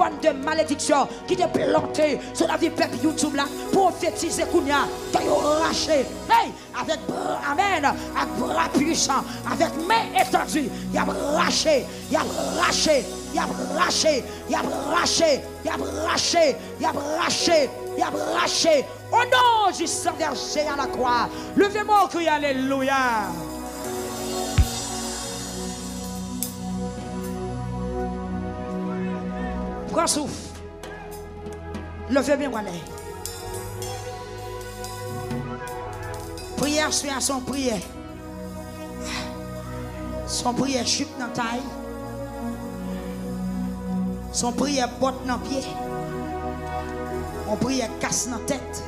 bonne de malédiction qui te planté sur la vie peuple YouTube là, prophétiser Kounia, tu as raché. Hey, avec amen, avec bras puissant, avec main étendue, il a raché, il a raché, il a raché, il a raché, il a raché, il a raché, il a raché. Au nom du sang versé à la croix, levez-moi au cri, alléluia. Prends souffle. Levez bien moi. Prière suit à son prière. Son prière chute dans la taille. Son prière botte dans le pied. Son prière casse dans la tête.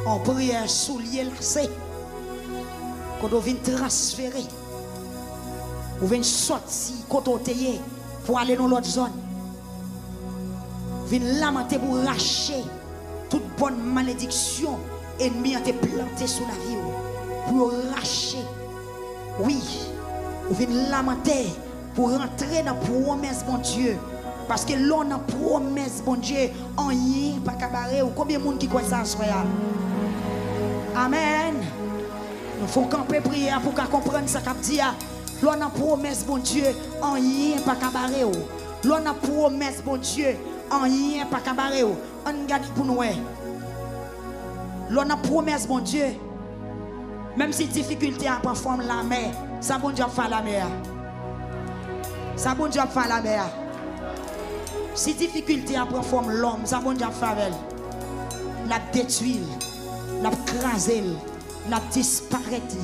On prière soulier lacé. Quand on vient transférer. Ou vient sortir côté pour aller dans l'autre zone. Vient lamenter pour racher toute bonne malédiction ennemi a été planté sous la vie pour racher. Oui, ou vient lamenter pour rentrer dans la promesse bon Dieu. Parce que l'on a promesse bon Dieu en rien pas cabaret ou combien de monde qui croit ça soya. Amen. Nous faut camper prière pour qu'on comprenne ça qu'a dit. L'on a promesse bon Dieu en rien pas cabaret. L'on a promesse bon Dieu en rien pas cabaret. On regarde pour nous. L'on a promesse bon Dieu. Même si difficulté à prendre forme la mer, ça bon Dieu fait la mer. Ça bon Dieu fait la mer. Si difficulté à prendre forme l'homme, ça bon Dieu fait elle. La détruire, la craser, la disparaître.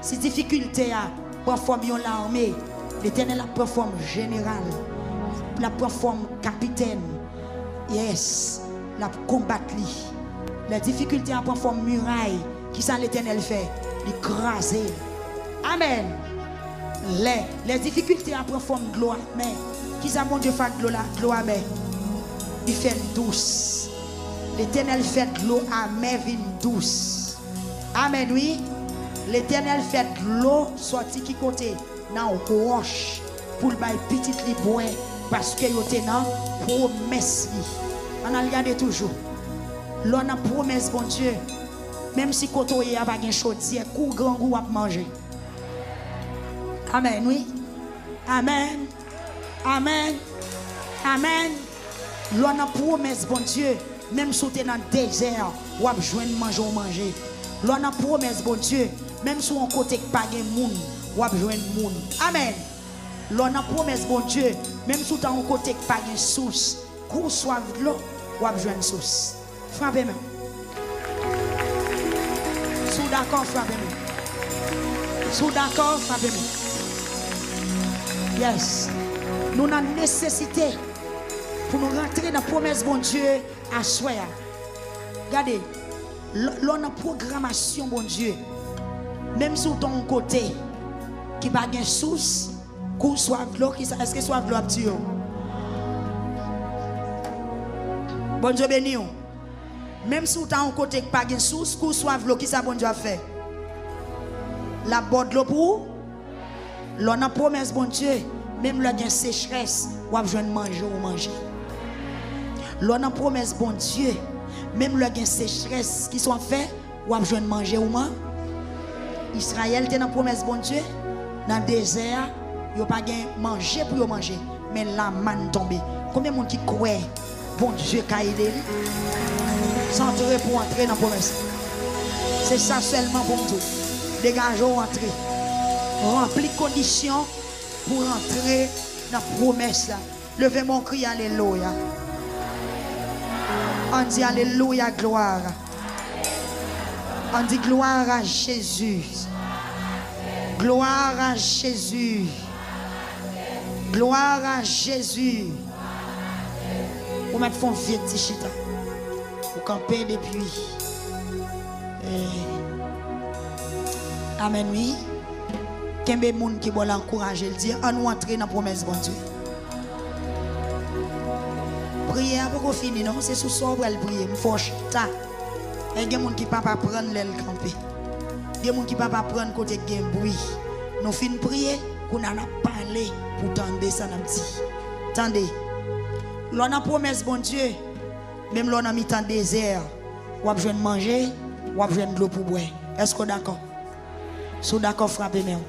Si difficulté à prendre forme l'armée, l'Éternel a pris forme général, la prend forme capitaine. Yes, la combattre. La difficulté à prendre forme muraille, qui ça l'Éternel fait? L'écraser. Amen. Les difficultés à prendre forme gloire, mais qui ça mon Dieu fait gloire, mais il fait douce. L'Éternel fait l'eau amère vin douce. Amen, oui. L'Éternel fait l'eau sorti qui côté dans roche pour le bail petit li bois parce que yo te nan promesse li. On a regardé toujours. L'on a promesse bon Dieu. Même si koto y a pas gen chaudière, kou grand goût à manger. Amen, oui. Amen. Amen. Amen. L'on a promesse bon Dieu. Même si tu es dans le désert, ou à joindre manger. L'on a promesse bon Dieu. Même si on côté pas de monde, ou à joindre monde. Amen. L'on a promesse bon Dieu. Même si tu as un côté pas de source, qu'on soit de l'eau, ou à joindre source. Frappez-moi. Sous d'accord, frappez-moi. Sous d'accord, frappez-moi. Yes. Nous avons nécessité pour nous rentrer dans la promesse bon Dieu à soi. Regardez, l'on a programmation bon Dieu. Même si ton côté qui n'a pas de source, qu'on soit de l'eau, est-ce que soit de l'eau petit? Bon Dieu béni. Même si tu as un côté qui n'a pas de source, qu'on soit de l'eau, qui ça bon Dieu a fait? La bonne de l'eau pour l'on a promesse bon Dieu. Même là, il y a une sécheresse, ou à manger ou manger. L'on a promesse bon Dieu. Même là, il y a une sécheresse qui sont faits, ou à manger ou manger. Israël était dans la promesse bon Dieu. Dans le désert, il n'y a pas manger pour manger. Mais la manne tombée. Combien de monde qui croit bon Dieu qui a aidé? Sans entrer pour entrer dans la promesse. C'est ça seulement pour nous. Dégageons entrer. Remplis conditions pour entrer dans la promesse. Levez mon cri, alléluia. On dit alléluia, gloire. On dit gloire à Jésus. Gloire à Jésus. Gloire à Jésus. Vous mettez fond vieux tichita. Vous campez depuis. Amen, oui. Kembe moun qui va l'encourager, il dit on nous entrer dans la promesse bon Dieu. Prière pour finir non, c'est sous ça pour prier, me force ta. Et il y a des gens qui ne peuvent pas prendre l'aile camper. Il y a des gens qui ne peuvent pas prendre côté game bruit. Nous finissons prier, qu'on a parlé pour tendre ça n'a dit. Tendez. L'on a promesse bon Dieu, même l'on a mis dans désert, ou a besoin de manger, ou a besoin de l'eau pour boire. Est-ce que d'accord? Si vous d'accord, frappez-moi.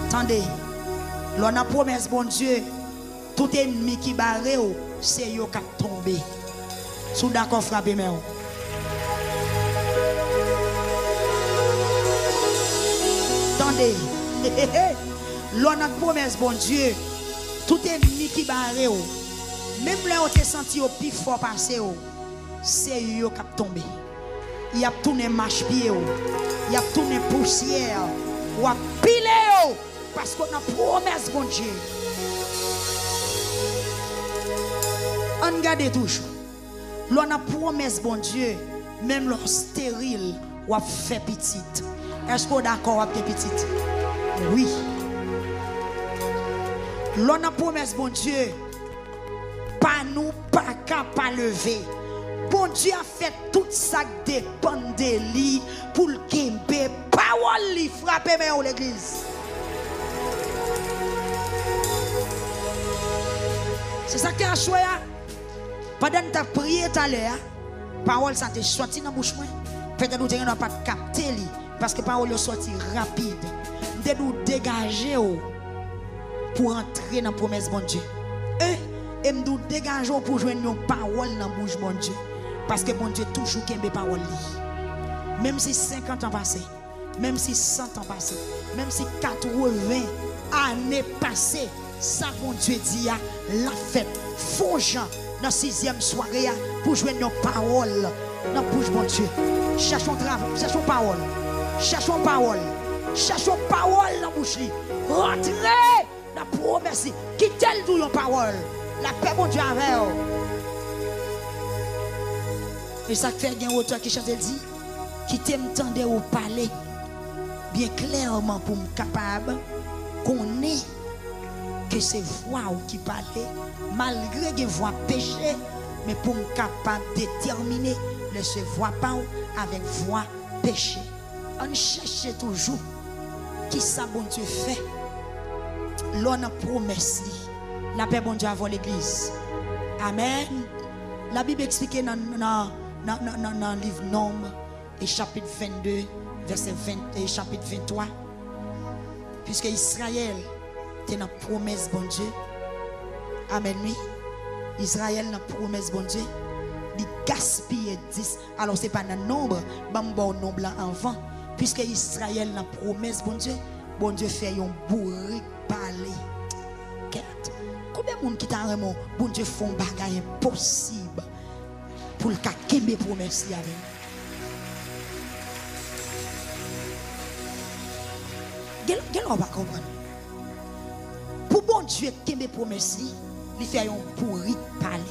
Attendez, l'on a promesse bon Dieu, tout ennemi qui barre, c'est yo qui a tombé. Si vous d'accord, frappez-moi. Attendez, l'on a promesse bon Dieu, tout ennemi qui barre, même là où tu senti au plus fort passer, c'est yo qui a tombé. Il a tourné marche-pied, il a tourné poussière, ou a pilé, parce qu'on a promesse bon Dieu. On garde toujours. L'on a promesse bon Dieu, même l'on stérile, ou a fait petite. Est-ce qu'on est d'accord avec petite? Oui. L'on a promesse bon Dieu, pas nous, pas capable lever. Bon Dieu a fait tout ça qui dépend de lui pour le gagner. Parole lui frapper mais l'église. C'est ça qui a choisi. Pendant que tu as prié tout à l'heure, parole ça t'est sorti dans la bouche. Peut-être que tu n'as pas capté lui parce que parole est sorti rapide. De nous dégager pour entrer dans la promesse bon Dieu. Et nous dégageons pour joindre nos paroles dans la bouche bon Dieu. Parce que bon Dieu toujours qu'aime parole. Même si 50 ans passés, même si 100 ans passés, même si 80 années passées, ça bon Dieu dit la fête. Faut gens dans la 6e soirée pour joindre nos paroles dans la bouche bon Dieu. Cherchons travail, cherchons parole. Cherchons parole. Cherchons parole dans la bouche. Rentrez dans la promesse. Quittez le parole. La paix bon Dieu avec vous. Et ça fait un auteur qui chante dit qui t'entendait au parler bien clairement pour me capable qu'on est que c'est voix qui parlait malgré que voix péché mais pour me capable déterminer ne se voit pas avec voix péché. On cherche toujours qui ça bon Dieu fait. L'on a promesse la paix bon Dieu avant l'église. Amen. La Bible explique dans le livre Nombre et chapitre 22 verset 20 et chapitre 23 puisque Israël était dans la promesse bon Dieu. Amen. Oui. Israël dans la promesse bon Dieu. Il gaspille 10. Alors c'est pas dans le nombre, bon nombre avant puisque Israël dans la promesse bon Dieu fait un bourrique parler. Combien de monde qui t'a vraiment bon Dieu font bagay impossible pour le cas qu'aimer promesse avec. Quel on va comprendre. Pour bon Dieu qu'aimer promesse, il fait un bourrique parler.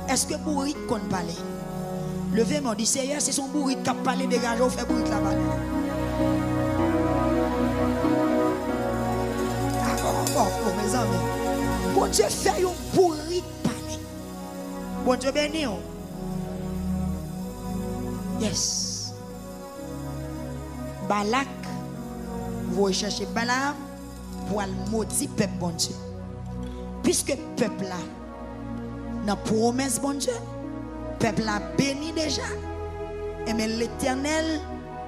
Est-ce que bourrique qu'on parler? Levez-moi dit Seigneur, c'est son bourrique qui a parlé dégagé au fait bourrique là-bas. Oh mes amis. Bon Dieu fait un bourrique parler. Bon Dieu béni. Yes. Balak, vous cherchez Balaam pour le maudire peuple bon Dieu. Puisque peuple là, dans la promesse bon Dieu, peuple là béni déjà. Et mais l'Éternel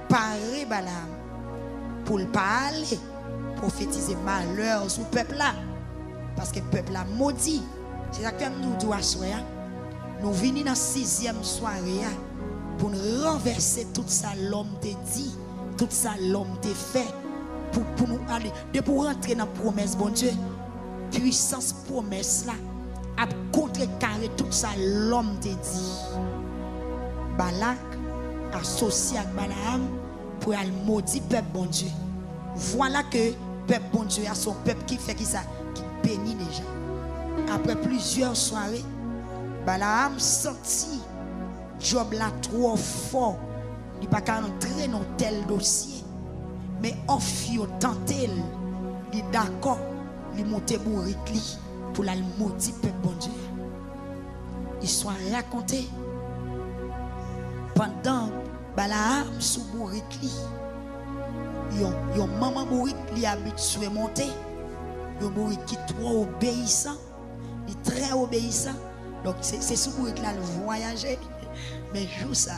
paraît Balaam pour le parler, prophétiser malheur sur le peuple là. Parce que le peuple a maudit. C'est ça que nous devons faire. Nous venons dans la 6e soirée pour nous renverser tout ça l'homme t'a dit, tout ça l'homme t'a fait. Pour nous aller, pour rentrer dans la promesse, bon Dieu, puissance promesse là, à contrecarrer tout ça l'homme t'a dit. Balak associé avec Balaam pour aller maudire le peuple bon Dieu. Voilà que le peuple bon Dieu a son peuple qui fait qui ça. Béni déjà. Après plusieurs soirées, Balaam senti Job là trop fort. Il n'a pas entrer dans tel dossier. Mais Ophio tenté, il est d'accord, il monte bourrique pour la maudire peuple bon Dieu. Histoire racontée pendant Balaam sous bourrique li. Yon maman bourrique li habitué monter. Yon bourrique qui trop obéissant, il très obéissant. Donc c'est sous bourrique là le voyager. Mais jour ça,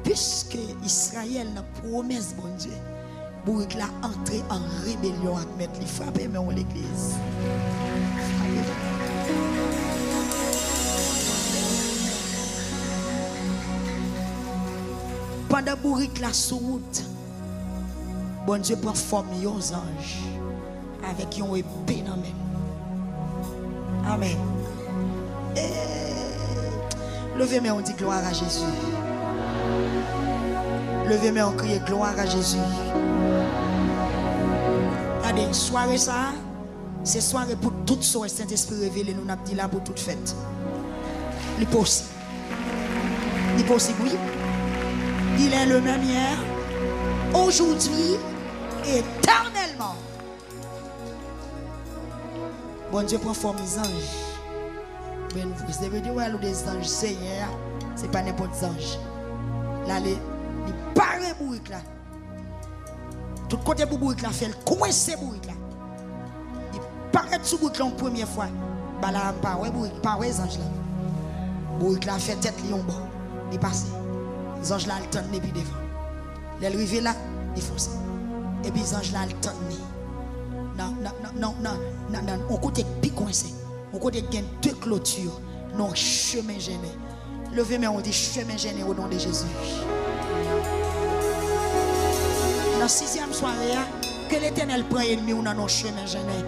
puisque Israël n'a promesse bon Dieu, bourrique là entré en rébellion avec mettre li frapper mais on l'église. Pendant bourrique la sous route, bon Dieu prend forme aux anges avec une épée dans la main. Amen. Levez-moi, on dit gloire à Jésus. Levez-moi, on crie gloire à Jésus. Regardez, soirée ça, c'est soirée pour toute soirée Saint-Esprit révélé, nous n'avons dit là pour toute fête. Il possible. Il possible, oui. Il est le même hier, aujourd'hui, éternellement. Bon Dieu prend forme des anges. Vous devez dire, ouais, des anges, Seigneur, c'est pas n'importe quel ange. Là, il paraît bourrique là. Tout côté pour bourrique là, fait le coincer bourrique là. Il paraît sous bourrique là une première fois. Bah là, pas ouais bourrique, pas ouais ange là. Bourrique là fait tête lion bon. Il passe. Les anges là, ils tendent puis devant. Les arrivés là, ils font ça. Et puis les anges là, ils tendent. Non, on côté pique coincé. On côté gain deux clôtures. Non, chemin gêné. Levez-moi, on dit chemin gêné au nom de Jésus. Dans la 6e soirée, que l'Éternel prend ennemi ou dans nos chemins gênés.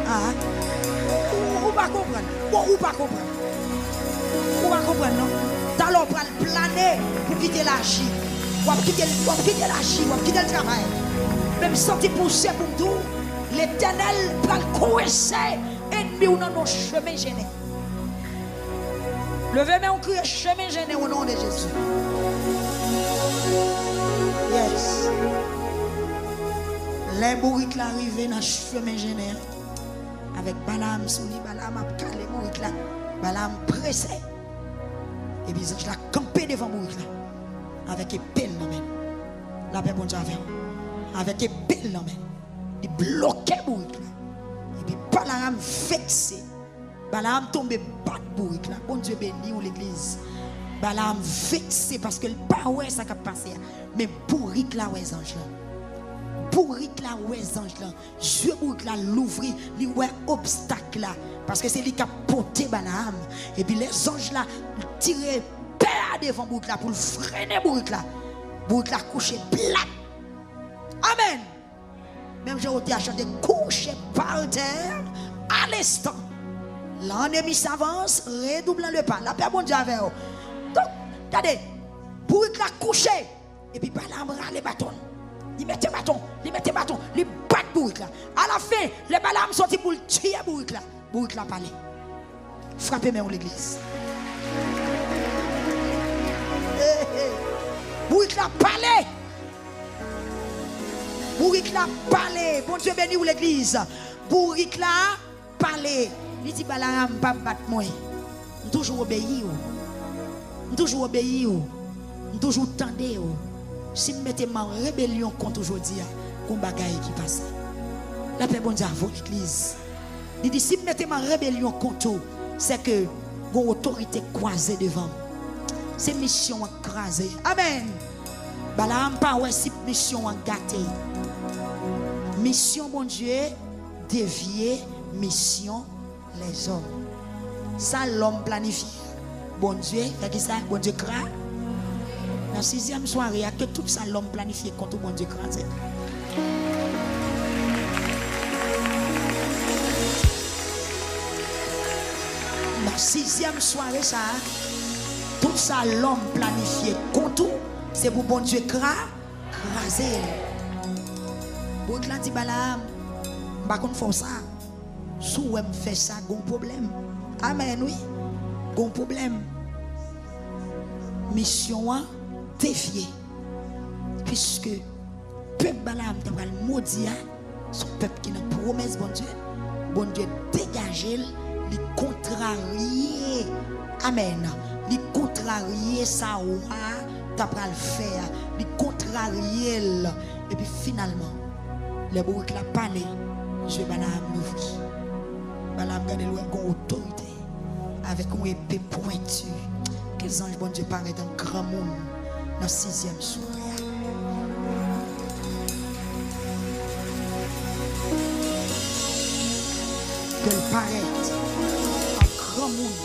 Ah, ou pas comprendre. Ou pas comprendre. Ou pas comprendre, non? T'allons prendre planer pour quitter la J. Ou quitter la J, ou quitter le travail. Même sorti pousser pour tout, l'Éternel va le coincer ennemi ou dans nos chemins gênés. Levez-moi, on crie chemin gêné au nom de Jésus. Yes. Les bourriques arrivent dans le chemin gêné. Avec Balaam souli, Balaam a calé bourrique là. Balaam pressé. Et puis je l'ai campé devant bourrique là. Avec épée dans main. La paix bon Dieu avec épée dans main. Il bloquait bourrique là. Et puis Balaam vexé. Balaam tombé bat bourrique là. Bon Dieu béni ou l'église. Balaam vexé parce que le pas ouais ça qui a passé. Mais bourrique là ouais ange là. Bourrique là ouais ange là. Dieu bourrique là l'ouvrir, lui ouais obstacle là parce que c'est lui qui a porté Balaam. Et puis les anges là tiré père devant bourrique là pour le freiner bourrique là. Bourrique là couché plat. Amen. Même j'ai été à chanter couché par terre à l'instant. L'ennemi s'avance, redouble le pas. La paix bon Dieu avec vous. Donc, regardez, bourrique la couché. Et puis Balaam râle les bâtons. Il met bâton, il bat bourrique là. À la fin, les Balaam sorti pour tuer bourrique là. Bourrique là parler. Frappez-moi l'église. Bourrique là parler. Bourrique là parler. Bon Dieu béni ou l'église. Bourrique là parler. Il dit Balaam pas battre moi. Je toujours obéir. Je toujours obéir. Je toujours tendre. Si je mette ma rébellion contre aujourd'hui, qu'on bagaille qui passe. La paix bon Dieu à l'église. Il dit si je mette ma rébellion contre c'est que mon autorité croisée devant. C'est mission écrasée. Amen. Balaam pas ouais si mission en gâté. Mission bon Dieu dévier mission les hommes. Ça l'homme planifie. Bon Dieu, fait que ça, bon Dieu cra. Dans la 6e soirée, que tout ça l'homme planifié contre bon Dieu crasé. Dans la 6e soirée, ça, tout ça l'homme planifié contre c'est pour bon Dieu craser. Bon Dieu dit Balaam, pas qu'on fait ça. Si on fait ça, il y a un problème. Amen, oui. Il y a un problème. Mission défiée. Puisque le peuple Balaam a maudit son peuple qui n'a promesse, bon Dieu. Bon Dieu dégagé, il contrarié. Amen. Il contrarié contrarier ça t'as pas le faire, il contrarier et puis finalement les bourriques la parlé, je vais Balaam l'ouvrir. Balaam garde loin con autorité avec une épée pointue. Quels anges bon Dieu paraît dans grand monde dans 6e soirée. Qu'elle paraît en grand monde.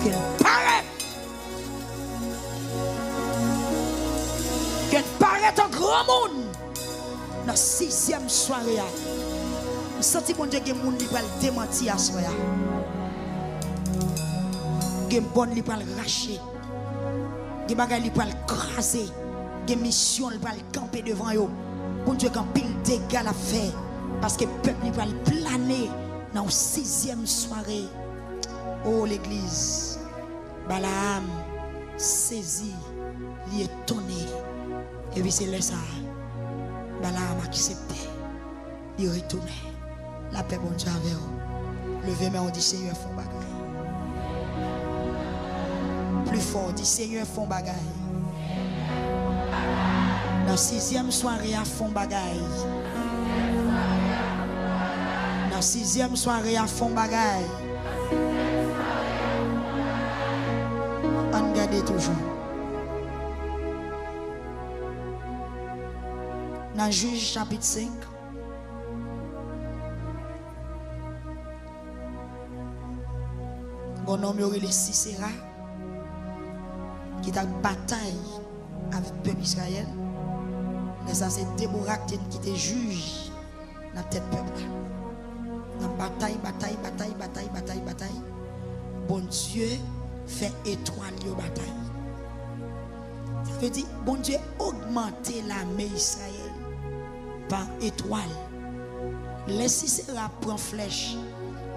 Qu'elle paraît. Qu'elle paraît en grand monde dans 6e soirée. Je sens que mon Dieu qui va le démentir à ce soir. Qui bon li va le racher. Qui bagay li va le craser. Qui mission li va le camper devant yo. Bon Dieu quand pile dégâts la fait parce que peuple va le planer dans 6e soirée. Oh l'église. Balaam saisi, li étonné. Et puis c'est là ça. Balaam accepté. Il retourné. La paix bon Dieu avec vous. Levez main, on dit Seigneur font bagaille. Plus fort, dit Seigneur font bagaille. Dans 6e soirée à fond bagaille. Dans 6e soirée à fond bagaille. On garde toujours. Dans Juge chapitre 5. Bon homme les Sisera qui a une bataille avec le peuple Israël. Mais ça c'est Déborah qui était juge dans la tête du peuple. Dans bataille. Bon Dieu fait étoile de bataille. Ça veut dire bon Dieu augmenter l'armée Israël par étoile. Les Sisera prend flèche.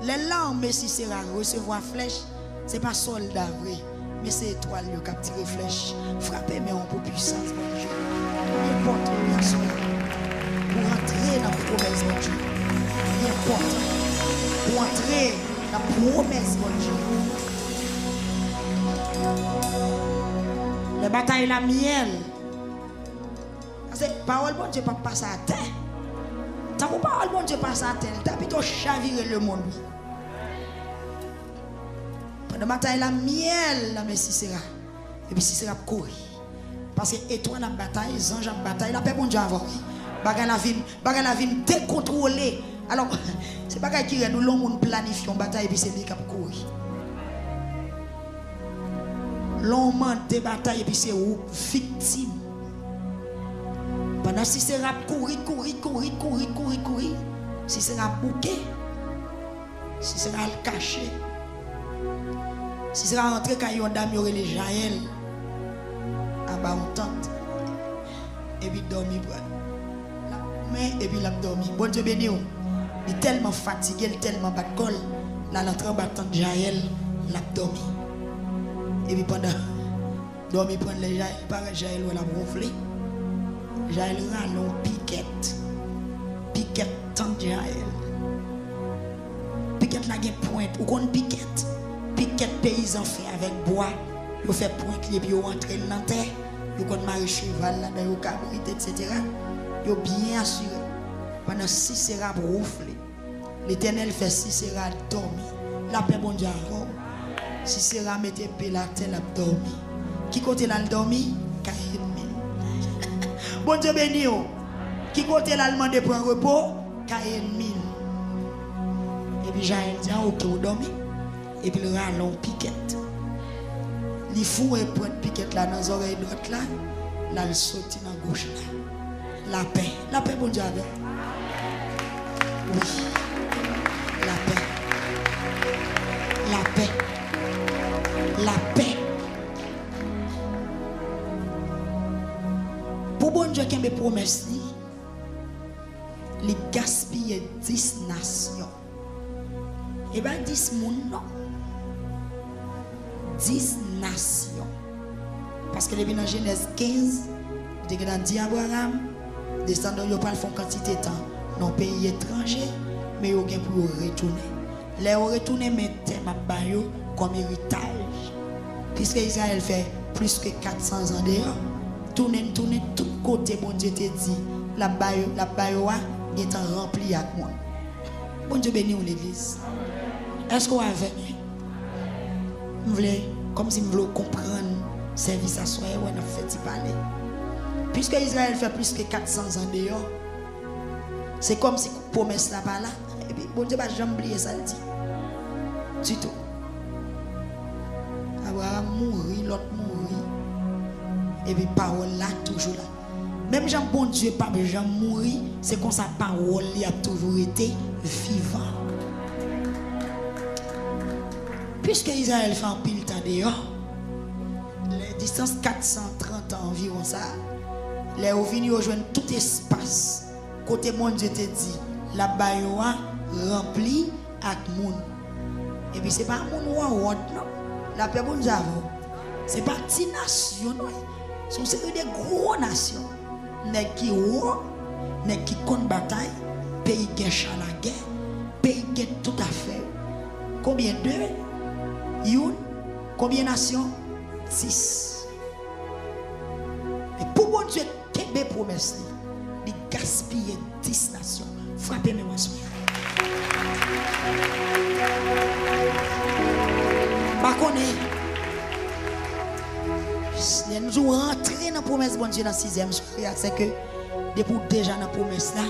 Les l'armée Sisera recevoir flèche, ce n'est pas soldat vrai, mais c'est étoile qui a tiré flèche. Frappez mais on peut puissance mon Dieu. Il importe bien sûr pour entrer dans la promesse mon Dieu. Il importe pour entrer dans la promesse mon Dieu. Les batailles la miel. Parce que parole bon Dieu pas passer à terre. Tant que parole bon Dieu passe à terre, t'as plutôt chaviré le monde. Pendant la bataille la miel la mais Sisera. Et puis Sisera courir. Parce que étoile en bataille, ange en bataille, la paix bon Dieu avant. Bagarre la vie décontrôlée. Alors c'est bagarre qui nous l'on planifie une bataille et puis c'est lui qui courir. L'on monte des batailles et puis c'est victime. Pendant si c'est rap courir, si c'est rap bouquet, si c'est rap caché, si c'est rap rentrer quand il y a un dame les Jaël, en bas on tente, et puis dormir, mais et puis il a dormi. Bon Dieu béni, il est tellement fatigué, il est tellement bas de col, là l'entrée en battant de Jaël, il a dormi. Et puis pendant dormi prendre les Jaël, pareil Jaël il a ronflé. Jaël rallon piquette tant de Jaël. Piquette la gen pointe, ou kon piquette paysan fait avec bois, yo fait pointe les puis yo rentre dans terre, yo kon marcher cheval là dans yo cabrit etc. Yo bien assuré. Pendant Sisera ronflé. L'Éternel fait Sisera dormir. La paix bon Dieu. Sisera mettait pied la terre la dormi. Qui côté là dormi? Bon Dieu béni. Qui côté l'allemand de prendre repos? Caïn mille. Et puis Jaël dit ok vous dormez. Et puis le rallon piquette. Il faut et prendre piquette là dans les oreilles droite là. Là il saute dans gauche là. La paix bon Dieu avec. Oui. La paix. Pour bon Dieu qui a mes promesses, il gaspille 10 nations. Et bien 10 moun non. 10 nations. Parce que depuis dans Genèse 15, il y a dit Abraham, descendants ne pas faire quantité de temps dans un pays étranger, mais ils ont pour retourner. Les retourner, mais thème comme héritage. Puisque Israël fait plus que 400 ans dehors, tourner tout côté, bon Dieu te dit, la bayoua est remplie avec moi. Bon Dieu bénit l'église. Est-ce qu'on va venir? Vous voulez, comme si vous voulez comprendre le service à soi, on a fait y parler. Puisque Israël fait plus que 400 ans dehors, c'est comme si la promesse là pas là. Et puis, bon Dieu va jamais oublier ça, le dit. Du tout. Abraham mourit, l'autre mourit. Et puis, parole là, toujours là. Même Jean, bon Dieu, pas Jean mourir, c'est comme sa parole il a toujours été vivant. Puisque Israël fait un pile temps dehors, les distances 430 ans environ ça, les ont venu rejoindre tout espace. Côté mon Dieu te dit, la bayoua remplie avec moun. Et puis c'est pas moun ou non. La paix bon Dieu, c'est pas une nation, non. C'est une des gros nations. Nèg qui roi, nèg qui compte bataille, pays qui est la guerre, pays qui est tout à fait. Combien de Youn, combien de nations? 6. Et pour bon Dieu, quelle belle promesse, de gaspiller 10 nations. Frappez-moi, moi, par contre, nous sommes rentrés dans la promesse bon Dieu dans la 6e soirée. C'est que depuis déjà dans la promesse là,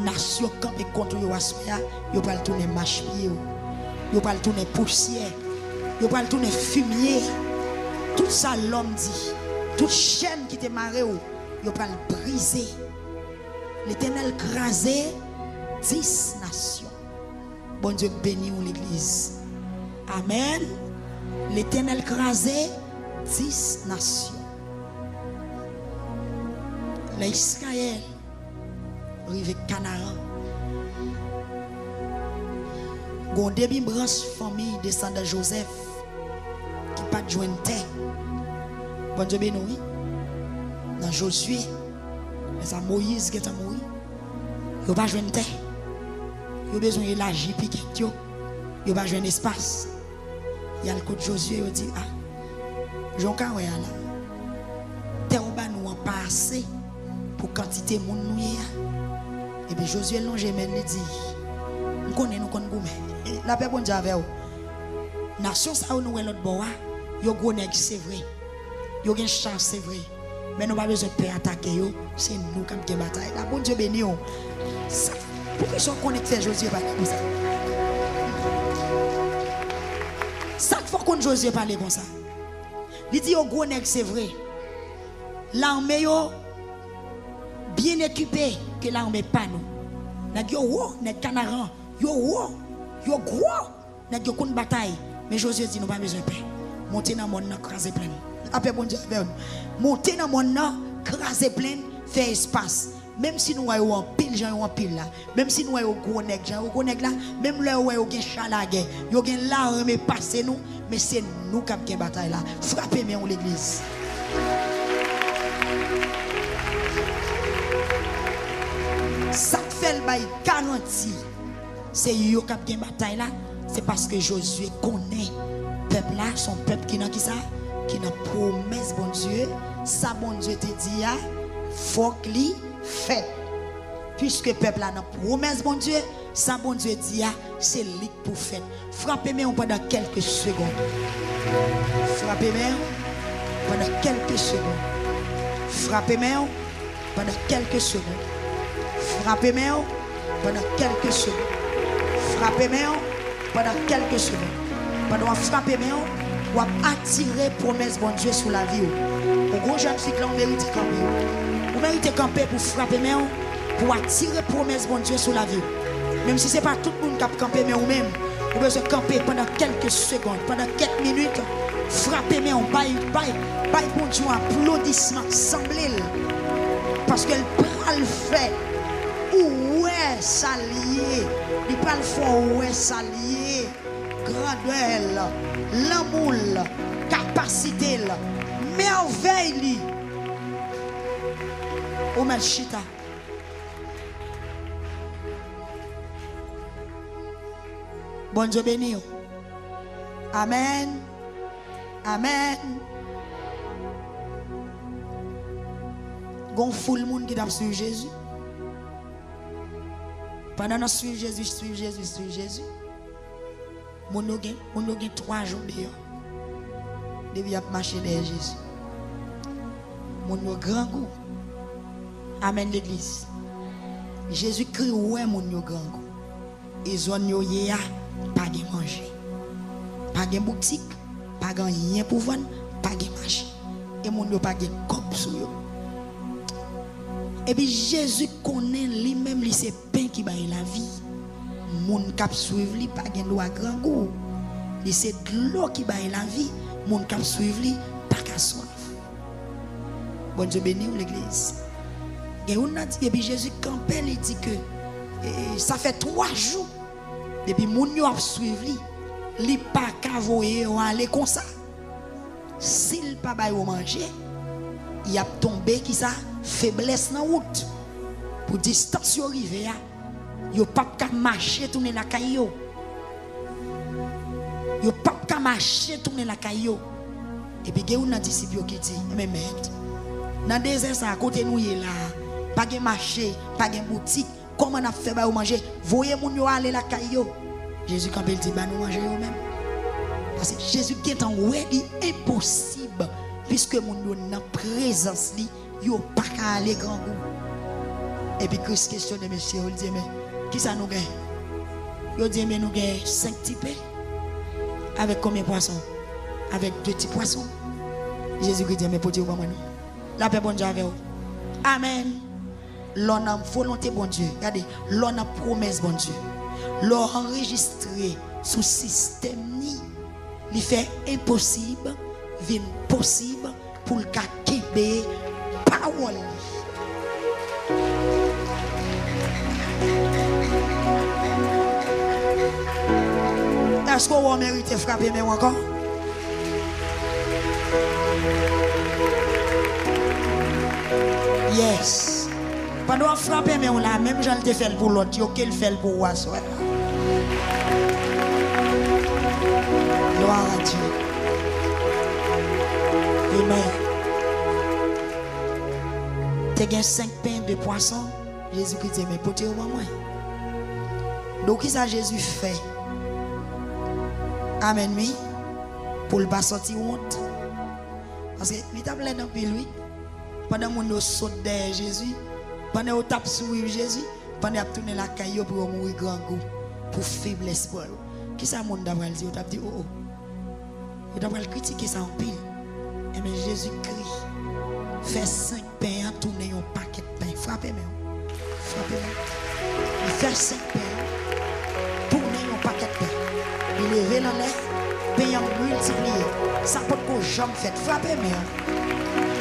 nation campée contre yo soya, yo pas le tourner marche-pied, yo pas le tourner poussière, yo pas le tourner fumier. Tout ça l'homme dit, toute chaîne qui te marre yo pas le briser. L'Éternel crasé 10 nations. Bon Dieu bénit l'église. Amen. L'Éternel crasé 10 nations. L'Israël arrive Canaan. Gon début branche famille descendant de Joseph qui pas de joindre terre. Bon Dieu béni. Dans Josué, c'est Moïse qui est mort. Il pas joindre terre. Il a besoin d'élargir piquet yo. Il pas joindre espace. Il y a le côté Josué, il dit ah Jean Kaoué là. Terre ba nous pas assez pour quantité moun nou ya. Et puis Josué longe men li dit nous connaît nous connaît goumé. La paix bon Dieu avec vous. Nation ça nous l'autre bois, yo gros nèg c'est vrai. Yo gen chance c'est vrai. Mais nous pas besoin de attaquer yo, c'est nous qui avons bataille. La bon Dieu béni yo. Pourquoi ils sont connectés Josué parler comme ça? Ça faut qu'on Josué parler comme ça. Il dit au gros nèg c'est vrai. L'armée yo bien équipée que l'armée pas nous. Nèg yo wo, nèg canaran, yo wo, yo gros, nèg yo kon bataille. Mais Josué dit nous pas besoin de paix. Monter dans mon craser plein. Après bon Dieu avec nous. Monter dans mon craser plein, faire espace. Même si nous avons un pile, gens en pile là. Même si nous avons un gros nèg, là, même là où nous avons un chalagué, nous avons l'armée passé nous, mais c'est nous qui avons une bataille là. Frappez-moi l'église. Ça fait le bail garanti. C'est eux qui ont une bataille là. C'est parce que Josué connaît le peuple là, son peuple qui n'a qui ça, qui n'a promesse bon Dieu. Ça bon Dieu te dit, faut qu'il fait. Puisque le peuple a une promesse bon Dieu, ça bon Dieu dit, c'est lui pour faire. Frappez-moi pendant quelques secondes. Frappez-moi pendant quelques secondes. Frappez-moi pendant quelques secondes. Frappez-moi pendant quelques secondes. Frappez-moi pendant quelques secondes. Pendant frappez-moi, ou attirer promesse bon Dieu sur la vie. Au gros jeune fille là, on mérite camper. Vous méritez camper pour frapper moi, pour attirer promesse bon Dieu sur la vie. Même si ce n'est pas tout le monde qui a campé, mais vous-même, vous devez camper pendant quelques secondes, pendant quelques minutes. Frappez moi, baille bon Dieu applaudissement, semblez. Parce qu'elle prend le fait. Ouais, s'allier. Il prend le fait, ouais, s'allier. Grandeur, l'amour, capacité, merveille. Au Melchita. Bon Dieu béni. Amen. Amen. Gon foule monde qui t'a suivi Jésus. Pendant que suivre Jésus. Mon nous gen 3 jours dehors. Depuis a marché derrière Jésus. Mon nous grand goût. Amen l'église. Jésus crie ouais mon nous grand goût. Et zone yo yéa pas de manger. Pas de boutique, pas de rien pour vendre, pas de marché. Et mon yo pas de cop sur yo. Et puis Jésus connaît lui-même lui c'est pain qui baille la vie. Mon cap suivre lui pas gain droit grand goût. Et c'est de l'eau qui baille la vie. Mon cap suivre lui pas qu'à soif. Bon Dieu béni l'église. Et on a dit et puis Jésus campait il dit que ça fait 3 jours depuis mon yo a suivre lui. Li pas qu'à voyer ou aller comme ça. S'il pas baille au manger, il a tombé qui ça faiblesse dans route. Pour distance yo rive ya. Yo pas qu'à marcher tourner la caillou. Yo pas qu'à marcher tourner la caillou. Et puis on a disciple qui dit mais maître dans désert ça à côté nous là pas de marché, pas de boutique, comment on a fait ba manger? Voyez moun yo aller la caillou. Jésus quand il dit bah nous manger yo même. Parce que Jésus qui est en ouais impossible puisque moun yo dans présence li yo pas qu'à aller grand goût. Et puis Christ questionne monsieur, il dit mais qui ça nous gagne? Il dit mais nous gagne 5 petits pains. Avec combien de poissons? Avec 2 petits poissons. Jésus dit mais pour dire moi non. La paix bon Dieu avec vous. Amen. L'on a volonté bon Dieu. Regardez, l'on a promesse bon Dieu. L'on enregistré sous système ni. Il fait impossible, vin possible pour le cas kébé parole. Est-ce qu'on mérite frapper mais encore? Yes. Pendant frapper mais on l'a même j'en te fait pour l'autre, yo qu'elle fait pour moi soir. Gloire à Dieu. Amen. Tu as 5 pains de poisson. Jésus-Christ dit mais portez au moins. Donc qu'est-ce que Jésus fait? Amen oui. Pour le pas sortir honte. Parce que il t'a plein dans lui. Pendant mon saute derrière Jésus, pendant qu'on tape sur Jésus, pendant qu'on tourne la caillou pour mourir grand goût, pour faiblesse pour eux. Qui ça monde d'avoir dit? On t'a dit oh. Il doit critiquer ça en pile. Et mais Jésus crie. Fait 5 pains en tourner un paquet de pain. Frappez-moi. Frappez-moi. Il fait 5 pains. Tourner un paquet de pain. Il lève dans l'air. Pain en multiplié. Ça peut qu'on jamais fait. Frappez-moi.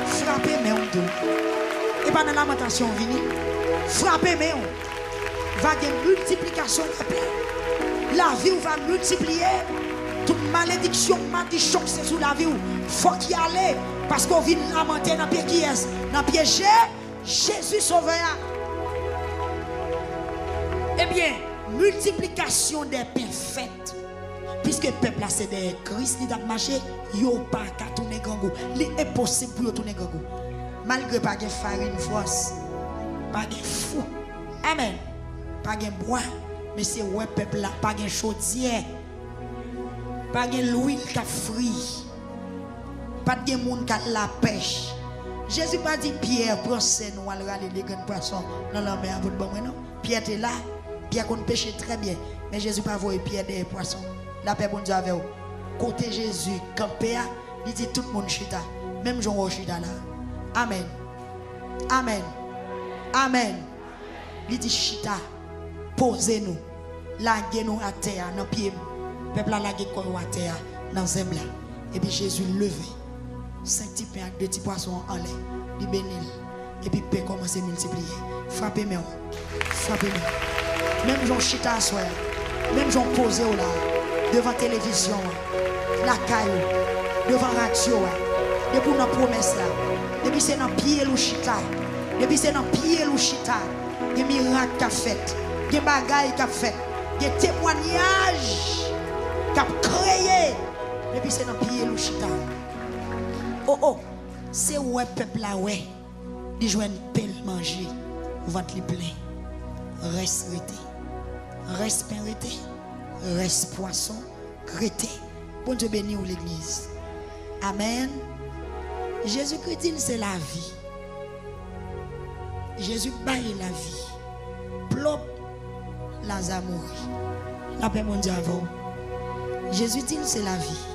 Frappez-moi en deux. Et pendant la lamentation vini. Frappez-moi. Va y avoir multiplication de pain. La vie va multiplier. Toute malédiction, maldiction, c'est sous la vie. Il faut qu'il y aille. Parce qu'on vient lamenter dans le pied qui est. Dans le pied Jésus sauveur. Eh bien, multiplication des pains faites. Puisque le peuple a cédé Christ, il a marché, il n'y a pas qu'à tourner grand goût. Il est impossible pour tourner grand goût. Malgré pas de farine force, pas de fou. Amen. Pas de bois, mais c'est ouais peuple là, pas de chaudière. Pas de l'huile qui a frit. Pas de monde qui a la pêche. Jésus pas dit Pierre, prends nous allons aller les grands poissons dans la mer pour bon non. Pierre était là, Pierre qu'on pêchait très bien, mais Jésus pas voyé Pierre des poissons. La paix bon Dieu avec vous. Côté Jésus, campé, il dit tout le monde chita, même Jean chita là. Amen. Amen. Amen. Il dit chita, posez-nous, laguez-nous à terre, dans pied. Peuple a lagué quoi à terre, dans zembla. Et puis Jésus levé. 5 petits pains avec 2 petits poissons en l'air. Il bénit. Et puis paix commence à multiplier. Frappez-moi. Frappez-moi. Même Jean chita à soi. Même Jean posé là. Devant la télévision. La caille. Devant la radio. Depuis nos promesses là. Depuis c'est dans pied ou chita. Depuis c'est dans pied ou chita. Il y a des miracles qui a fait. Il y a des bagailles qui a fait. Il y a des témoignages qui a créé Et puis c'est dans pied le chita. Oh, c'est ouais peuple là ouais. Ils jouent une pelle manger. Ventre li plein. Reste rete. Reste pain rete. Reste poisson rete. Bon Dieu béni ou l'église. Amen. Jésus-Christ dit c'est la vie. Jésus baille la vie. Plop Lazare mourit. La paix mon Dieu avant. Jésus dit c'est la vie.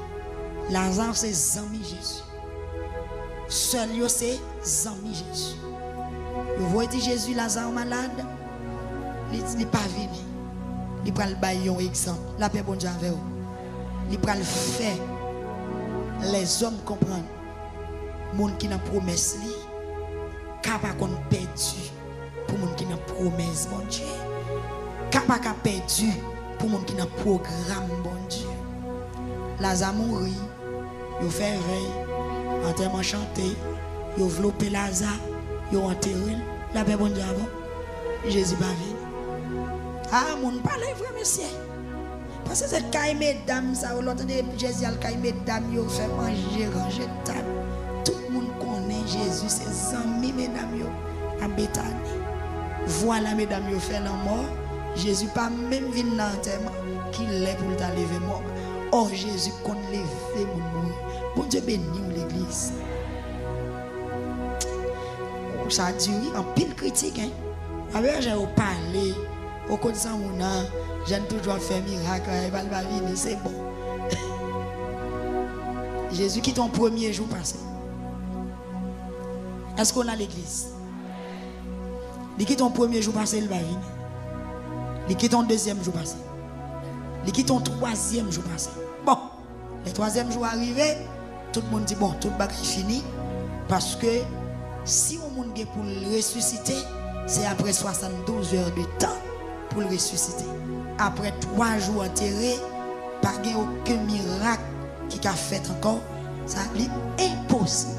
Lazare c'est zami Jésus. Seul yo c'est zami Jésus. Vous voyez Jésus Lazare malade. Il pas venu. Il prend le bail un exemple. La paix bon Dieu avec vous. Il prend le fait. Les hommes comprennent. Monde qui n'a promesse li capable qu'on perdu pour monde qui n'a promesse bon Dieu. Capable perdu pour monde qui n'a programme bon Dieu. Lazare mourit, yo fait veille, enterrement chanté, yo enveloppé Lazare, yo enterré, la paix bon Dieu avant. Jésus pas venu. Ah mon parle vrai monsieur. Parce que c'est caille mesdames ça l'autre Jésus al caille mesdames yo fait manger ranger table. Tout le monde connaît Jésus, ses amis, mesdames, à Bethanie. Voilà, mesdames, yo fait la mort. Jésus pas même venu dans l'enterrement qu'il est pour t'enlever mort. Or, Jésus qu'on lever mon mort. Bon Dieu béni l'église. Ça dure en pile critique. Avec j'ai parlé, au côté de mon âme, j'aime toujours faire miracle, il va venir, c'est bon. Jésus qui ton premier jour passé. Est-ce qu'on a l'église? Il quitte ton premier jour passé, il va venir. Il quitte ton deuxième jour passé. Il quitte ton troisième jour passé. Bon, le troisième jour arrivé, tout le monde dit bon, tout le bagage est fini. Parce que si on monde pour le ressusciter, c'est après 72 heures de temps pour le ressusciter. Après 3 jours enterrés, pas aucun miracle qui a fait encore. Ça est impossible.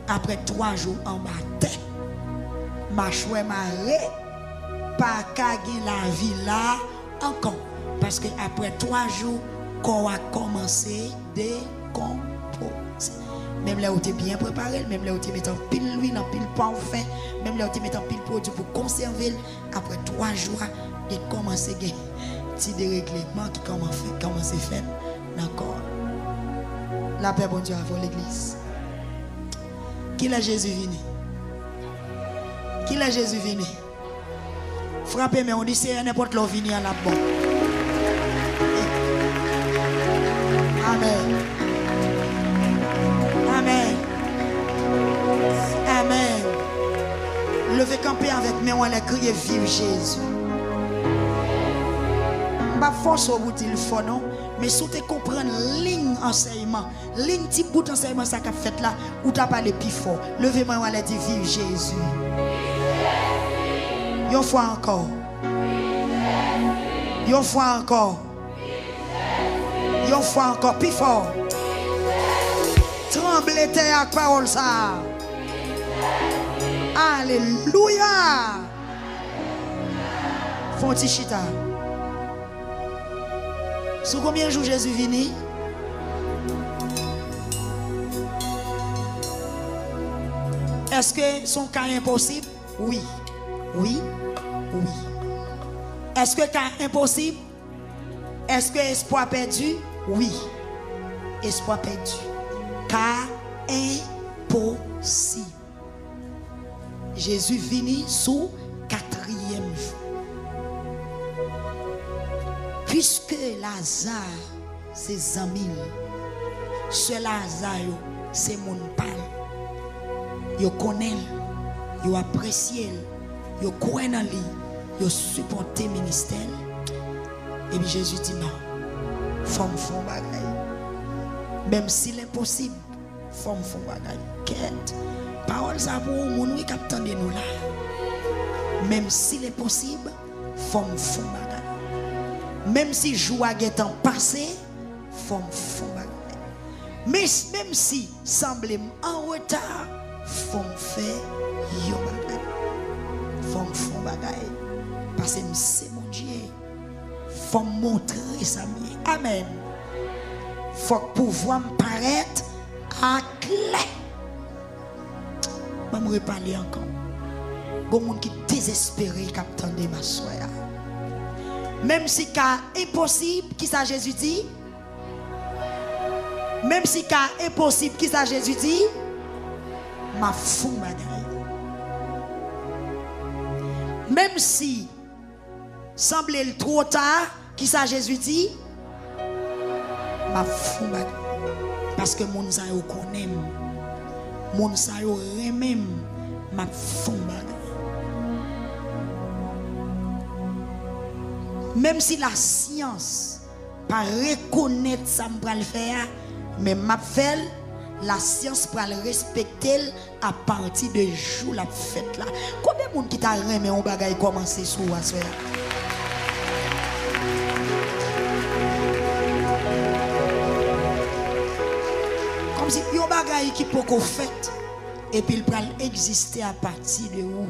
Après 3 jours en matin, ma chouette marée, pas gagner la vie là encore. Parce que après 3 jours, qu'on a commencé à décomposer. Même là où tu es bien préparé, même là où tu es en pile l'huile, en pile parfum, même là où tu es en pile produit pour conserver, après 3 jours, il a commencé à faire des dérèglements qui commencent à faire encore. La paix, bon Dieu, avant l'église. Qui l'a Jésus venu? Qui l'a Jésus venu? Frappez, mais on dit c'est n'importe l'on venu à la bonne. Amen. Amen. Amen. Levez camper avec moi, on a crié vive Jésus. Pas force au bout il faut non, mais si tu comprends ligne enseignement, ligne petit bout d'enseignement ça qu'a fait là, ou t'as parlé plus fort. Levez-moi, on a dit vive Jésus. Une fois encore. Une fois encore. Une fois encore, plus fort. Tremblez terre avec parole ça. Alléluia. Fonti chita. Sous combien de jours Jésus venu? Est-ce que son cas est impossible? Oui. Oui. Oui. Est-ce que cas impossible? Est-ce que espoir perdu? Oui. Espoir perdu. Cas impossible. Jésus venu sous 4e jour. Puisque Lazare, c'est amis, ce Lazare, c'est mon pal. Yo connaît, yo apprécie, yo croit dans lui, yo supporte le ministère. Et puis Jésus dit non, femme font bagaille. Même s'il est possible, femme font bagaille. Quête, parole ça pour moun qui attendent nous là. Même s'il est possible, femme font bagaille. Même si joie est en passé, femme font bagaille. Mais même si semble en retard, femme fait yo bagaille. Femme font bagaille. Parce que c'est mon Dieu. Femme montrer ça mieux. Amen. faut que pouvoir me paraître à clé. Je vais parler encore. Il y a des gens qui sont désespérés qui attendent ma soeur. Même si c'est impossible, qui ça Jésus dit? Même si c'est impossible, qui ça Jésus dit? Ma fou bagaille. Même si semblait trop tard, qui ça Jésus dit? Ma fou bagaille. Parce que mon sa yo connaît, mon sa yo remem, ma fou bagaille. Même si la science pas reconnaître ça me le faire, mais m'a fait la science pour le respecter à partir de jour la fête là. Combien de monde qui t'a remis un bagage commencer sous à soir? Comme si un bagage qui peut fait et puis il peut exister à partir de où?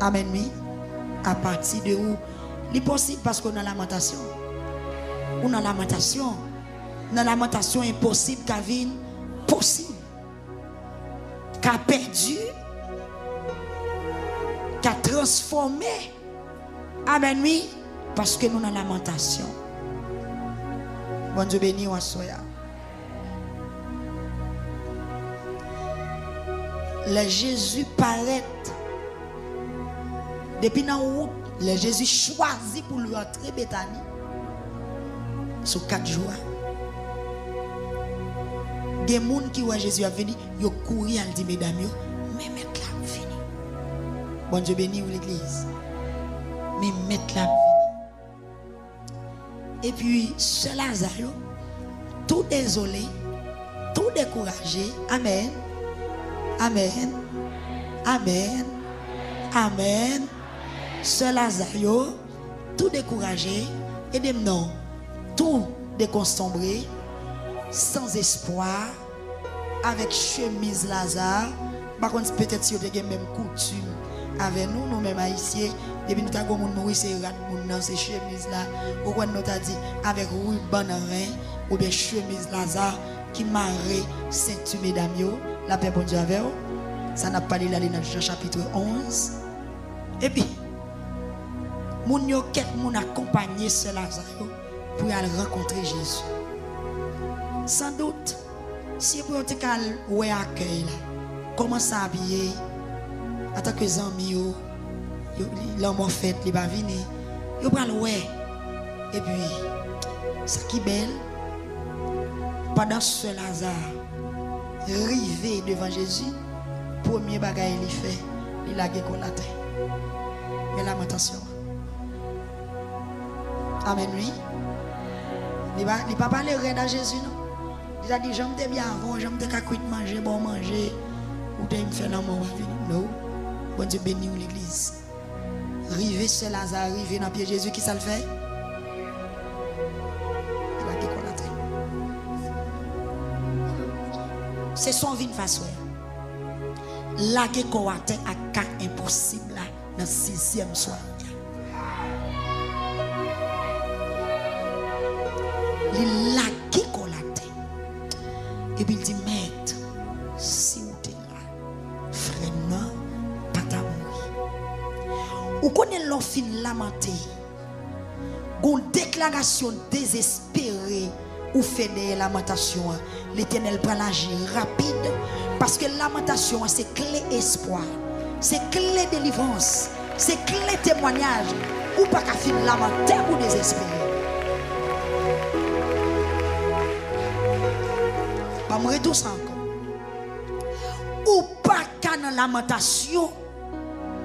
Amen oui. À partir de où? C'est possible parce qu'on a lamentation. On a lamentation. Dans la lamentation impossible qu'a vu possible. Qu'a perdu. Qu'a transformé. Amen oui. Parce que nous avons la lamentation. Bon Dieu béni ou soya. Le Jésus paraît. Depuis dans route, le Jésus choisit pour lui entrer Béthanie. Sur 4 jours. Des gens qui voient Jésus à venir, ils courent, ils disent mesdames, mais mettre la fini. Bon Dieu béni ou l'église. Mais mettre la fini. Et puis, ce Lazare, tout désolé, tout découragé. Amen. Amen. Amen. Amen. Ce Lazare, tout découragé, et des non, tout déconsombré, sans espoir, avec chemise Lazare. Par contre, peut-être si vous avez même coutume avec nous, nous-mêmes haïtiens, depuis nous avons nourri ces rats dans ces chemises là, ou quoi nous avons dit avec ruban en rein, ou bien chemise Lazare qui marre ceinture mesdames, la paix bon Dieu avec vous. Ça n'a pas parlé là dans Jean chapitre 11. Et puis, moun yo ket moun accompagner ce Lazare pour aller rencontrer Jésus. Sans doute, si vous avez un accueil là, comment s'habiller, en tant que amis, l'homme fait, il va venir, il va le ouais. Et puis, ça qui est belle, pendant ce Lazare, rivé devant Jésus, premier bagage il fait, il a gagné la terre. Mais lamentation. Amen, oui. Il ne va pas parler à Jésus, non? Il a dit, j'aime bien avant, j'aime bien manger, bon manger, ou t'aimes me faire l'amour. Non. Bon Dieu béni ou l'église. Rivé ce Lazare, rivé dans le pied de Jésus, qui ça le fait? Il a gagné la terre. C'est son vie de façon. La guerre qu'on a à cas impossible là, dans le 6e soir. Il la guerre qu'on a. Et puis il dit, maître, si vous êtes là, frère, non, pas ta mourir. Ou connaît l'offre lamenté, une déclaration désespérée ou fait des lamentations. L'Éternel prend l'agir rapide. Parce que lamentation, c'est clé espoir. C'est clé délivrance. C'est clé témoignage. Ou pas qu'à finir lamenter ou désespérer. Pas me redire ça encore. Ou pas qu'à dans lamentation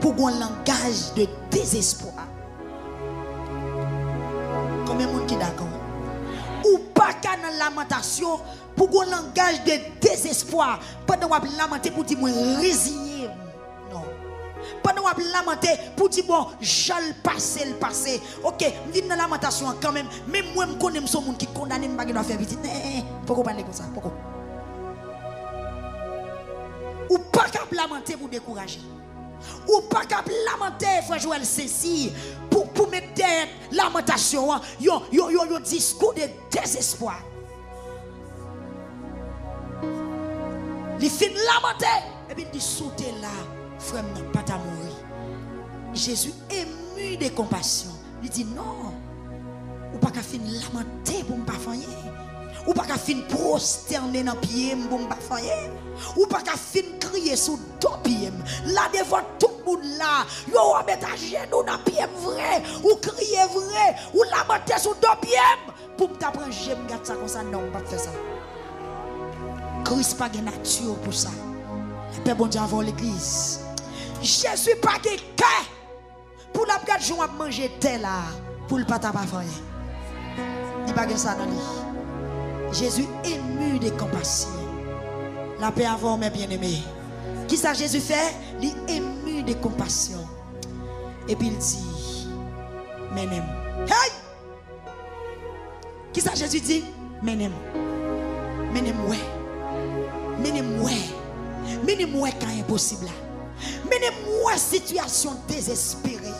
pour un langage de désespoir. Combien de monde qui est d'accord? Ou pas qu'à dans lamentation pour un langage de désespoir. Pendant qu'on lamenter pour dire moi résigné. Non. Pendant qu'on lamenter pour dire bon, je le passé. OK, je viens dans la lamentation quand même. Même moi je connais ce monde qui condamne me pas faire vite. Pourquoi parler comme ça? Pourquoi? Ou pas qu'à lamenter pour décourager. Ou pas qu'à lamenter frère Joël Cécile pour pour mettre derrière lamentation, yo discours de désespoir. Il fait lamenter et puis il dit sauter là, frère, pas ta mourir. Jésus ému de compassion. Il dit non, ou pas qu'à fin lamenter pour ne pas faire. Ou pas qu'à fin prosterner dans pied pour ne pas faire. Ou pas qu'à fin crier sous deux pieds. Là devant tout le monde là, yo mettre à genoux dans pied vrai, ou crier vrai, ou lamenter sous deux pieds pour t'apprendre j'aime garder ça comme ça, non, pas faire ça. Christ pas de nature pour ça. Le Père bon Dieu avant l'église. Jésus pas de cœur pour la garde jour à manger tel là pour le pas ta pas faire. Il pas de ça dans lui. Jésus ému de compassion. La paix avant mes bien-aimés. Qui ça Jésus fait? Il ému de compassion. Et puis il dit Menem. Hey! Qui ça Jésus dit? Menem. Menem ouais. Menem ouais quand impossible. Menem ouais situation désespérée.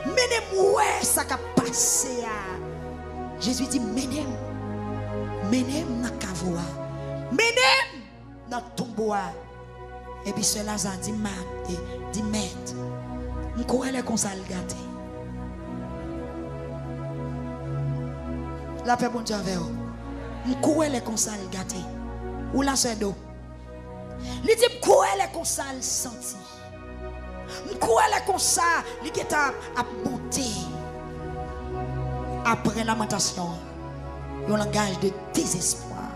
Menem ouais ça qui a passé. Jésus dit menem na kavoa. Menem na tomboa. Et puis cela ça dit maître. M'ko elle comme ça le gâté. La paix bon Dieu avec vous. M'ko elle comme ça le gâté. Ou la sœur d'eau. Il dit quoi elle est comme ça le senti. Quoi elle est comme ça il est à monter. Après lamentation, un langage de désespoir.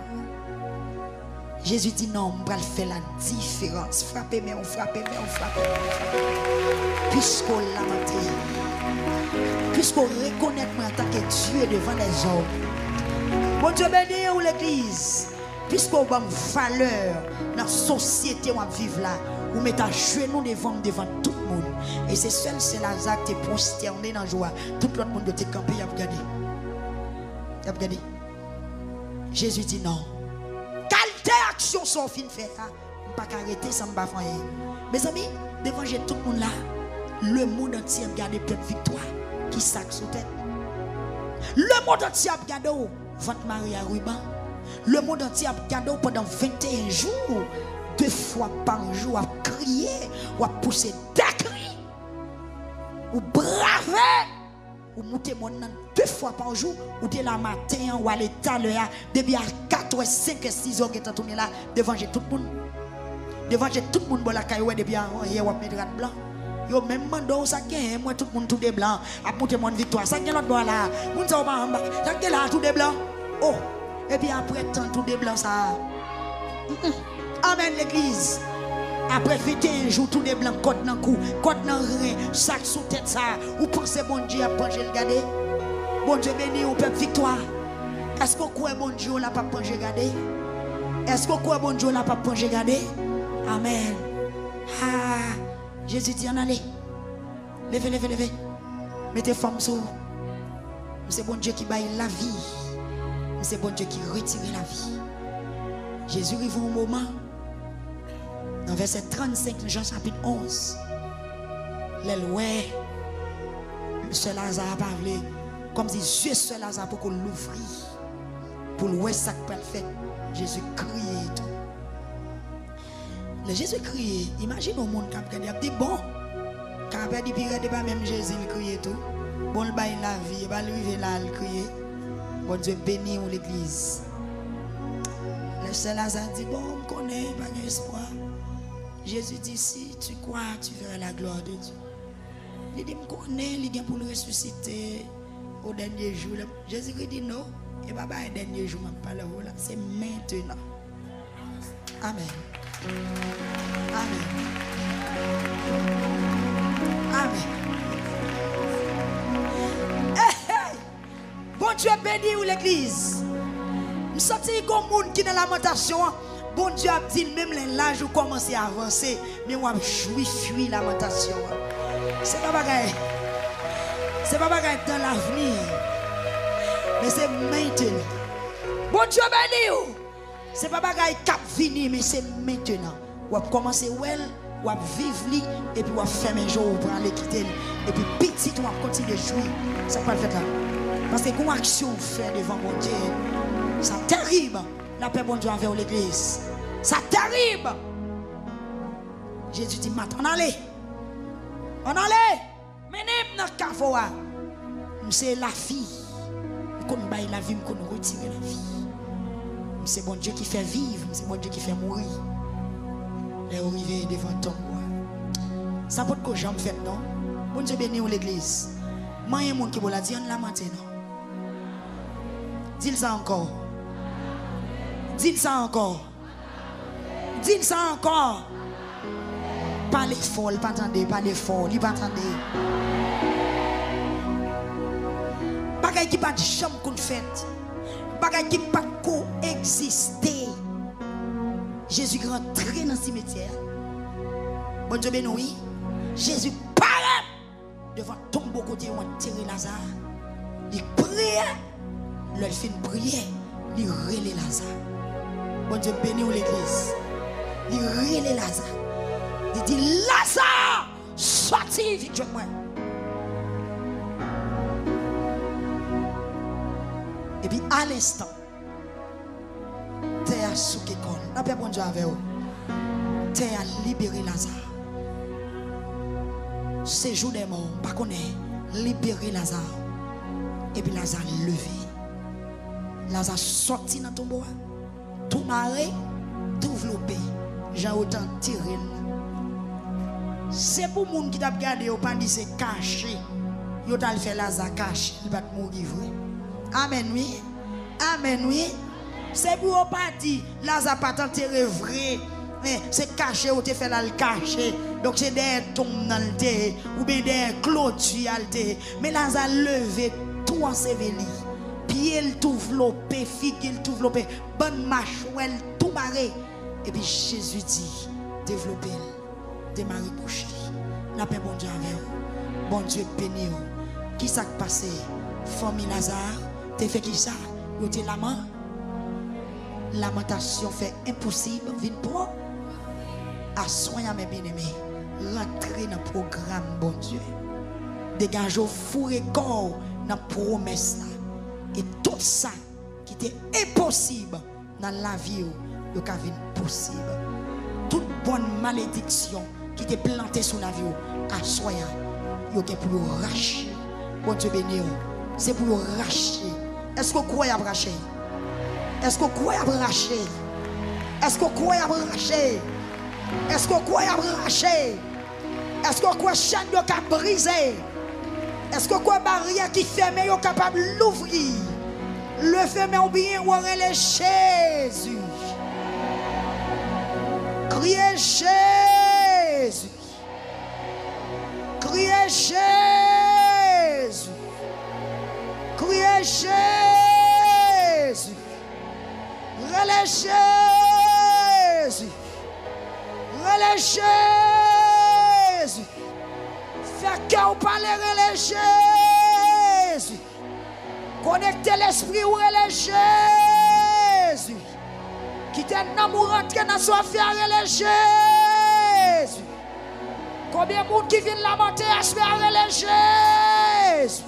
Jésus dit non, on va faire la différence. Frappez-moi, on frappe. Puisqu'on lamente, puisqu'on reconnaît en tant que Dieu devant les hommes. Bon Dieu béni ou l'église. Puisqu'on a une valeur dans la société où on vit là, on met à genoux devant tout le monde. Et c'est seul c'est Lazare qui est prosterné dans la joie. Tout le monde doit être campé, il a regardé. Jésus dit non. Quelle action sont fin faire? On ne peut pas arrêter sans me faire. Mes amis, devant tout le monde là, le monde entier a regardé plein de victoire qui sac sous tête. Le monde entier a regardé votre mari à ruban. Le monde entier a regardé pendant 21 jours, 2 fois par jour, à crier, ou à pousser des cris, ou braver, ou monter mon nom 2 fois par jour, ou dès la matin, ou à l'état, depuis à 4, 5, 6 heures, qui est tourné là, devant tout le monde. Devant tout le monde, bon la caille, depuis à mettre blanc. Yo même mando ça gagne moi tout le monde tout des blancs à monter mon victoire ça gagne l'autre bois là moun ça en bas ça gagne là tout des blancs oh et puis après tant tout des blancs ça amen l'église après 21 jours tout des blancs côte dans cou côte dans rein sac sous tête ça ou pensez bon Dieu à manger le garder bon Dieu béni ou peuple victoire est-ce qu'on croit bon Dieu là pas manger garder est-ce qu'on croit bon Dieu là pas manger garder amen Jésus dit en allez. Levez. Mettez femme sur. C'est bon Dieu qui baille la vie. C'est bon Dieu qui retire la vie. Jésus arrive au moment. Dans verset 35, Jean chapitre 11. L'oué. Ce Lazare a parlé. Comme si Dieu ce Lazare pour qu'on l'ouvre. Pour l'oué ça qu'il fait. Jésus criait tout. Le Jésus criait, imagine au monde qui a dit bon, quand il a dit pire, pas même Jésus il criait tout. Bon, il baille la vie, il va arriver là, il criait. Bon Dieu béni ou l'église. Le seul Lazare dit bon, on connaît, pas d'espoir. Jésus dit si tu crois, tu verras la gloire de Dieu. Il dit on connaît, il vient pour le ressusciter au dernier jour. Jésus dit non, et pas le dernier jour, pas là, c'est maintenant. Amen. Amen. Hey. Bon Dieu béni ou l'église. Je sens qu'il y a des gens qui dans la lamentation. Bon Dieu a dit même les l'âge où commencer à avancer. Mais on fuit la lamentation. C'est pas bagaille. C'est pas bagaille dans l'avenir. Mais c'est maintenant. Bon Dieu béni ou. C'est pas bagaille cap fini mais c'est maintenant. Ou commencer well ou vivre et puis ou fermer un jour pour aller quitter et puis petit ou continuer de jouir. Ça pas le fait là. Parce que une action fait devant mon Dieu, ça terrible. La paix bon Dieu envers l'église. Ça terrible. Jésus dit maintenant on allait. On allait. Mais dans le café, c'est la fille. Qu'on baille la vie, qu'on retire la vie. C'est bon Dieu qui fait vivre, c'est bon Dieu qui fait mourir. Les arrivés devant ton roi. Ça peut être que j'en fais, non? Bon Dieu béni l'église. Moi, il y a un monde qui vous l'a dit, on l'a menti, non? Dis-le ça encore. Dis-le ça encore. Dis-le ça encore. Parlez fort, il pas attendre, parlez fort, il pas attendre. Bagay qui pas de chambre qu'on fait. Bagay qui pas coexister. Jésus rentré dans le cimetière. Bon Dieu béni, oui. Jésus paraît devant tombeau côté où on tire Lazare. Il prie. Le fin prier. Il relève Lazare. Bon Dieu béni l'église. Il relève Lazare. Il dit Lazare, sorti vite moi. Et puis à l'instant, terre sous l'école. La paix bon Dieu avec vous. Terre a libéré Lazare. Séjour des morts, pas qu'on est libéré Lazare. Et puis Lazare levé. Lazare sorti dans ton bois. Tout maré, tout développé. J'ai autant tiré. C'est pour les gens qui t'a regardé, ils pas dit c'est caché. Ils ont fait Lazare caché, il va mourir vrai. Amen, oui. Amen, oui. C'est pour ne pas dire, Lazare pas enterré vrai. C'est caché ou tu fais là le caché. Donc c'est des tombes dans le terre, ou bien des clôtures dans le terre. Mais Lazare levé, tout enseveli. Pied tout développé, figue tout développé, bonne mâchoire, tout marré. Et puis Jésus dit, développez, démarrez bouche. La paix, bon Dieu avec vous. Bon Dieu béni. Qui s'est passé? Famille Lazare. Tu fait qui ça? Vous êtes lament. Lamentation fait impossible. Vite pour. À soigner mes bien-aimés. Rentrer dans le programme, bon Dieu. Dégagez au four et corps dans la promesse. Et tout ça qui était impossible dans la vie, il y a possible. Toute bonne malédiction qui était plantée sur la vie, à soigner. Il y a pour racher. Bon Dieu béni. C'est pour racher. Est-ce que vous croyez à racher? Est-ce que vous croyez à racher? Est-ce que vous croyez à racher? Est-ce que vous croyez à racher? Est-ce que vous croyez que chaîne est brisée? Est-ce que vous croyez que barrière qui ferme est capable de l'ouvrir? Le fermer ou bien ou les Jésus. Criez Jésus. Criez Jésus. Criez Jésus. Relais Jésus. Relais Jésus. Fais que vous parlez relais Jésus. Connectez l'esprit où relais Jésus. Quittez l'amour rentrer dans son affaire relais Jésus. Combien de monde qui vient lamenter à se faire relais Jésus.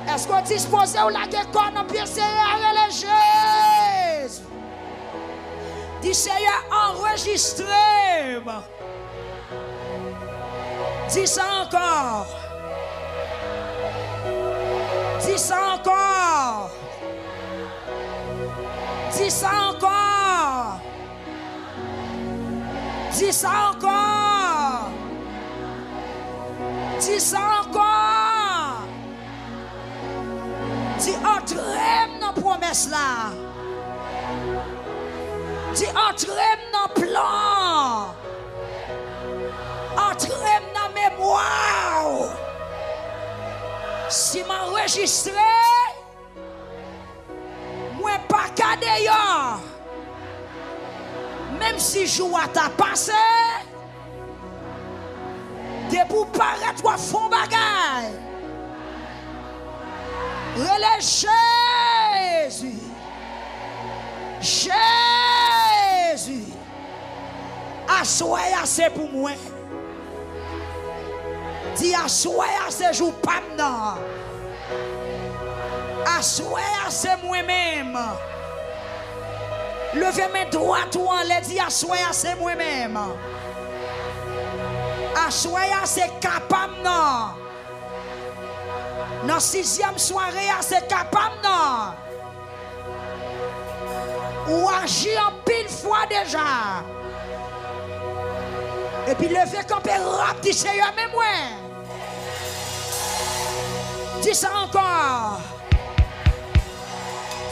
Est-ce qu'on dispose ou la guécon dans pied serré à Jésus? Dis Seigneur, enregistré. Dis ça encore. Dis ça encore. Dis ça encore. Dis ça encore. Dis ça encore. Dis entrez dans la promesse là. Dis entrez dans le plan. Entrez dans la mémoire. Si m'enregistré, moi pas qu'à d'ailleurs. Même si je vois ta passé, de pour paraître ou fond bagaille. Relais Jésus. Jésus. Assoya c'est pour moi. Dis assoya c'est jour pas non. Assoya c'est moi-même. Levez mes droits ou en les dit assoya c'est moi-même. Assoya c'est capable non. Dans 6e soirée c'est capable non. Ou agir en pile fois déjà. Et puis lever campé rap dit Seigneur mais moi. Dis ça encore.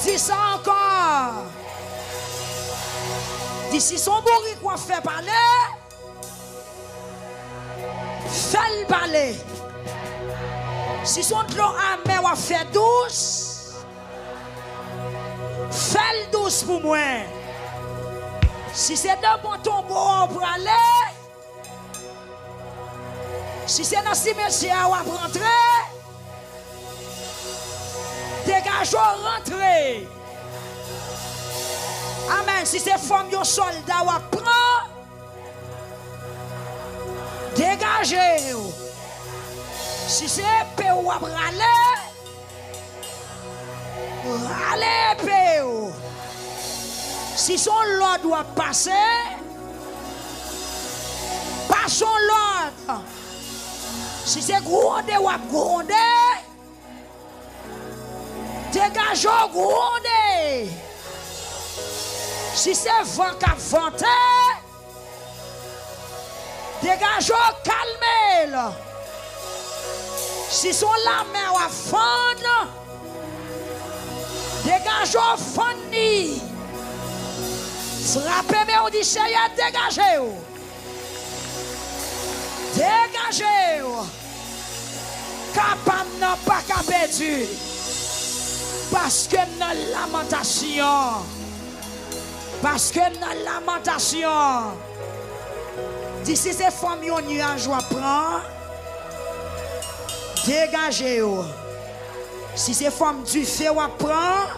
Dis ça encore. Dis si son bourri quoi fait parler. Fais-le parler. Si son de l'eau amère ou fait douce. Fais-le douce pour moi. Si c'est dans mon tombeau pour aller. Si c'est dans le cimetière ou à rentrer. Dégage ou rentrer. Amen. Si c'est femme yon soldat ou à prendre. Dégagez. Si c'est épée ou à râler. Râler épée. Si son l'ordre doit passer. Pas son l'ordre. Si c'est gronder ou à gronder. Dégage ou gronder. Si c'est vent qui a vanté. Dégage ou calmer. Si son la main ou à fendre. Dégage ou fendre. Frappez mais on dit Seigneur dégagez. Dégagez. Capable n'a pas qu'à perdu. Parce que dans lamentation. Parce que dans lamentation. D'ici ces femmes yon nuage ou prend. Dégagez. Si ces femmes du feu ou prend.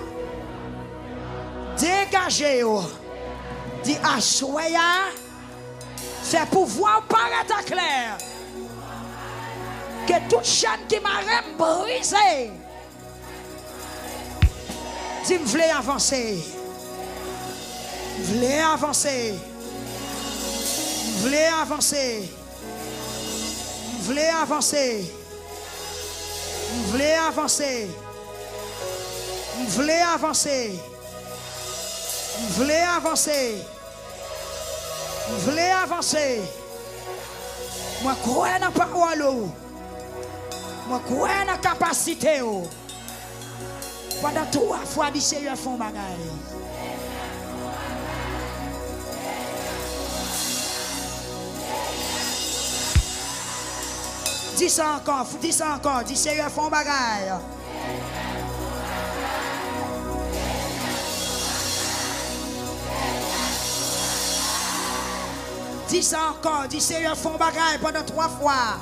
Dégagez. Dit assoya. Fait pouvoir paraître clair. Que toute chaîne qui m'a brisé. Dis me voulez avancer. Voulez avancer. Voulez avancer. Voulez avancer. Voulez avancer. Voulez avancer. Voulez avancer. Voulez avancer. Moi crois dans la parole. Moi crois dans la capacité. Pendant 3 fois, dit Seigneur font bagaille. Dis ça encore, dis Seigneur font bagaille. Dis ça encore, dis Seigneur font bagaille pendant 3 fois.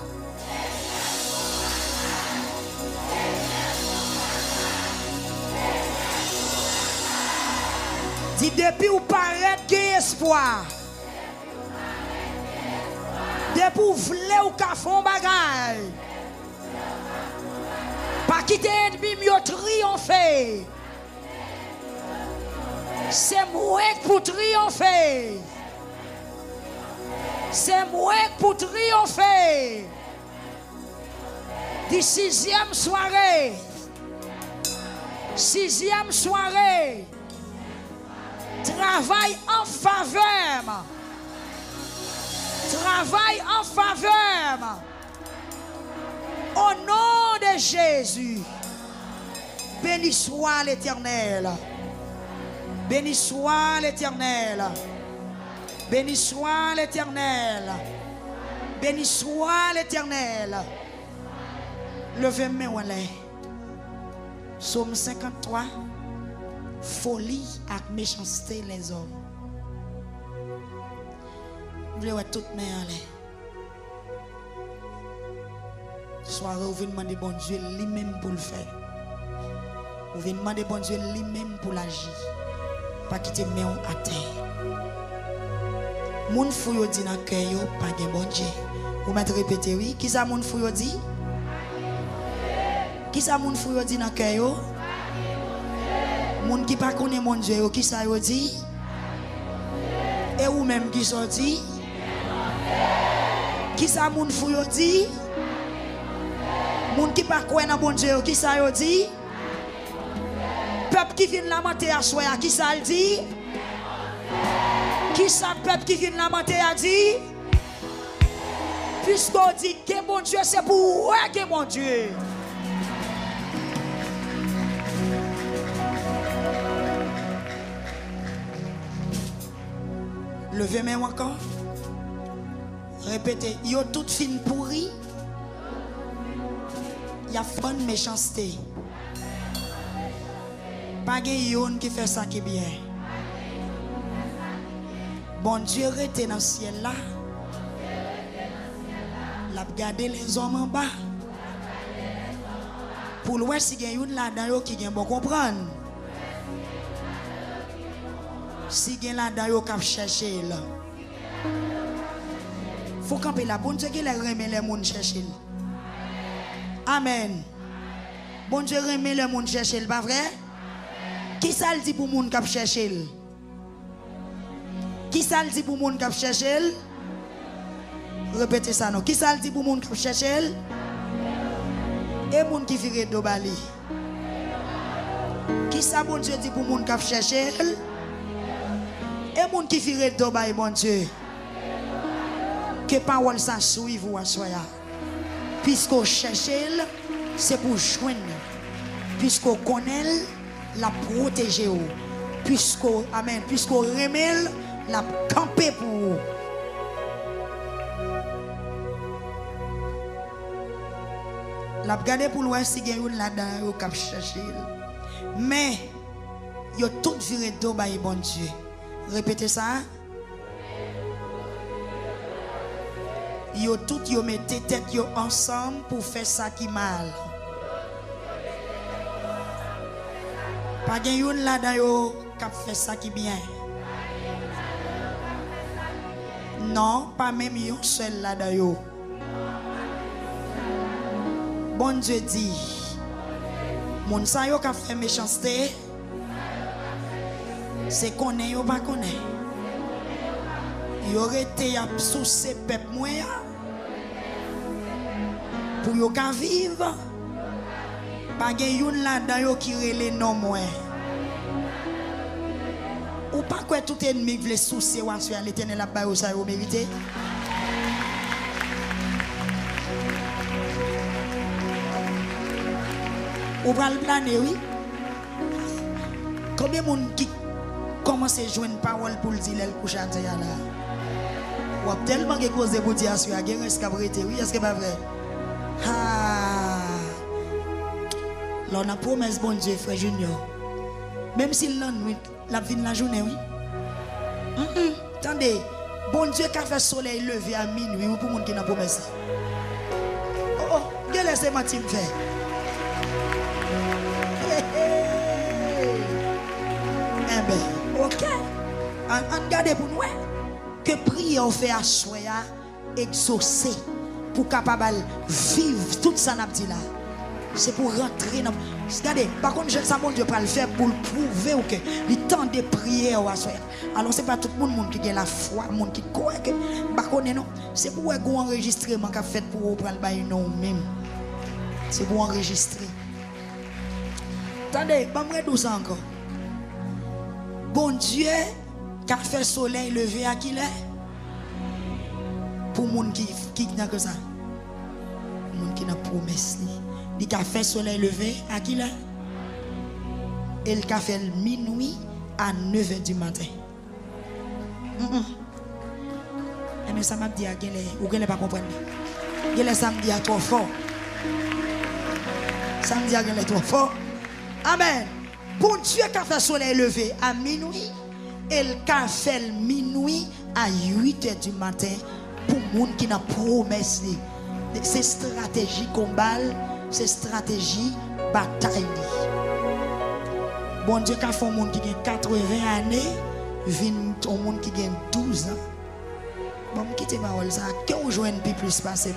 Dis depuis ou paraît qu'il y a espoir. Depuis ou vle ou ka font bagaille. Pas quitter ennemi mieux triompher. C'est moi pour triompher. C'est moi pour triompher. Dis 6e soirée. 6e soirée. Travaille en faveur. Travaille en faveur. Au nom de Jésus. Béni soit l'Éternel. Béni soit l'Éternel. Béni soit l'Éternel. Béni soit l'Éternel. Levez-moi en l'air. Psaume 53. Folie et méchanceté les hommes. Vous voulez voir toutes mains en l'air. Soirée, vous venez demander bon Dieu lui-même pour le faire. Vous venez demander bon Dieu lui-même pour l'agir. Pas quitter main à terre. Moun fou yo dit dans cœur yo pas gen bon Dieu. Vous m'avez répété oui, qui ça moun fou yo dit? Qui ça moun fou yo dit dans cœur yo? Moun qui pas connaît mon Dieu yo, qui ça yo dit? Et ou même qui sorti? Qui ça moun fou yo dit? Moun qui pas connaît dans mon Dieu yo, qui ça yo dit? Peuple qui vient lamenter à soi, qui ça le dit? Qui ça peuple qui vient lamenter à dit? Puisqu'on dit que mon Dieu c'est pour ouais que mon Dieu. Levez main encore. Répétez, yo toute fine pourrie. Il y a bonne méchanceté. Pas de yon qui fait ça qui est bien. Bon Dieu rete dans le ciel là. L'a regarder les hommes en bas. Pour le voir si gen yon là-dedans yo qui gen bon comprendre. Si gen là-dedans yo k'ap chercher là. Faut camper là. Bon Dieu qui les remet les moun chercher. Amen. Bon Dieu remet les moun chercher, pas vrai? Qui ça le dit pour moun k'ap chercher? Qui ça le dit pour moun k'ap chercher? Répétez ça non. Qui ça le dit pour moun k'ap chercher? Et moun qui vire do bali. Qui ça bon Dieu dit pour moun k'ap chercher? Et moun qui vire do bali bon Dieu. Que parole ça suive vous à soya. Puisqu'on cherche, c'est pour joindre. Puisqu'on connaît, la protéger. Puisqu'on amen, puisqu'on remet, la camper pour vous. La regarder pour l'ouest si gen yon là-dedans yo k'ap chercher. Mais yo tout viré do bay bon Dieu. Répétez ça. Yo tout yo mettez tête yo ensemble pour faire ça qui mal. Pas gen yon là-dedans yo k'ap fait ça qui bien. Non, pas même yon seul là-dedans yo. Bon Dieu dit, moun sa yo ka fait méchanceté, c'est connaît yo pas connaît. Yo rete ap sous ces peuple moyen pour yo ka vivre. Pas gen yon là dans yo qui relé non moins. Ou pas quoi tout ennemi vle soucier ou sur l'Éternel a ba yo ça yo mérité. Ou va le planer, oui. Combien de monde qui commence à jouer une parole pour le dire, le couche à terre là? Ou a tellement de causes pour dire, est-ce que oui, est-ce que pas vrai? Ah! Là, on a promesse, bon Dieu, frère Junior. Même s'il l'a nuit, la vie de la journée, oui. Attendez, bon Dieu qui a fait soleil levé à minuit, ou pour le monde qui n'a pas promesse. Oh, laissez moi te faire. Ok. On garde pour nous que prière fait à soi exaucer pour capable vivre tout ça n'a dit là. C'est pour rentrer dans. Regardez, par contre, je sais mon Dieu pas le faire pour le prouver que le temps de prière à soi. Alors c'est pas tout le monde qui a la foi, monde qui croit que par contre non, c'est pour un enregistrement qu'a fait pour prendre le nom même. C'est pour enregistrer. Attendez, pas me redouce encore. Bon Dieu qui a fait soleil levé à qui l'est? Pour les gens qui n'a que ça. Les gens qui n'a promesse. Il a fait soleil levé à qui l'est? Il a fait minuit à 9h du matin. Mais ça m'a dit à quelle est, ou qu'elle n'est pas comprendre. Quelle est samedi à trop fort. Samedi à quelle est trop fort. Amen. Bon Dieu qui a fait soleil levé à minuit, il a fait minuit à 8h du matin pour les gens qui n'a promesse. C'est stratégie combat, c'est stratégie bataille. Bon Dieu qui a fait un monde qui a 80 années, vient un monde qui a 12 ans. Bon, quittez parole ça. Que vous jouez plus passé.